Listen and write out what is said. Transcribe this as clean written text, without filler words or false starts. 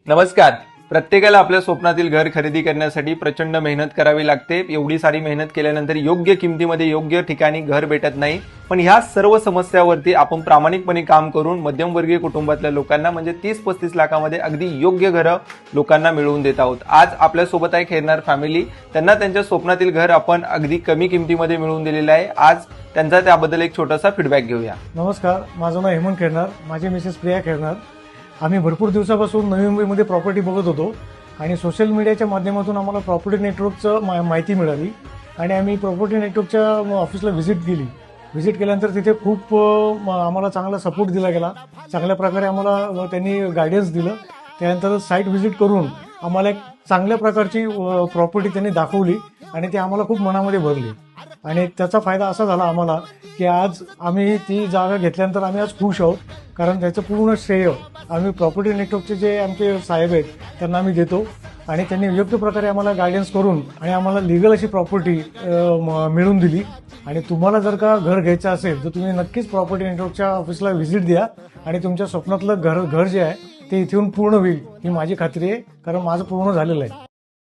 नमस्कार. प्रत्येकाला आपल्या स्वप्नातील घर खरेदी करण्यासाठी प्रचंड मेहनत करावी लागते. एवढी सारी मेहनत केल्यानंतर योग्य किमतीमध्ये योग्य ठिकाणी घर भेटत नाही. पण ह्या सर्व समस्यावरती आपण प्रामाणिकपणे काम करून मध्यमवर्गीय कुटुंबातल्या लोकांना म्हणजे 30-35 लाखामध्ये अगदी योग्य घरं लोकांना मिळवून देत आहोत. आज आपल्यासोबत आहे खैरनार फॅमिली. त्यांना त्यांच्या स्वप्नातील घर आपण अगदी कमी किमतीमध्ये मिळवून दिलेलं आहे. आज त्यांचा त्याबद्दल एक छोटासा फीडबॅक घेऊया. नमस्कार, माझं नाव हेमंत खैरनार, माझी मिसेस प्रिया खैरनार. आम्ही भरपूर दिवसापासून नवी मुंबईमध्ये प्रॉपर्टी बघत होतो आणि सोशल मीडियाच्या माध्यमातून आम्हाला प्रॉपर्टी नेटवर्कचं माहिती मिळाली आणि आम्ही प्रॉपर्टी नेटवर्कच्या ऑफिसला व्हिजिट केल्यानंतर तिथे खूप आम्हाला चांगला सपोर्ट दिला गेला. चांगल्या प्रकारे आम्हाला त्यांनी गायडन्स दिलं. त्यानंतर साईट व्हिजिट करून आम्हाला एक चांगल्या प्रकारची प्रॉपर्टी त्यांनी दाखवली आणि ती आम्हाला खूप मनामध्ये भरली आणि त्याचा फायदा असा झाला आम्हाला की आज आम्ही ती जागा घेतल्यानंतर आम्ही आज खुश आहोत. कारण त्याचं पूर्ण श्रेय आम्ही प्रॉपर्टी नेटवर्कचे जे आमचे साहेब आहेत त्यांना आम्ही देतो आणि त्यांनी योग्य प्रकारे आम्हाला गायडन्स करून आणि आम्हाला लिगल अशी प्रॉपर्टी मिळवून दिली. आणि तुम्हाला जर का घर घ्यायचं असेल तर तुम्ही नक्कीच प्रॉपर्टी नेटवर्कच्या ऑफिसला व्हिजिट द्या आणि तुमच्या स्वप्नातलं घर जे आहे ते इथून पूर्ण होईल ही माझी खात्री आहे, कारण माझं पूर्ण झालेलं आहे.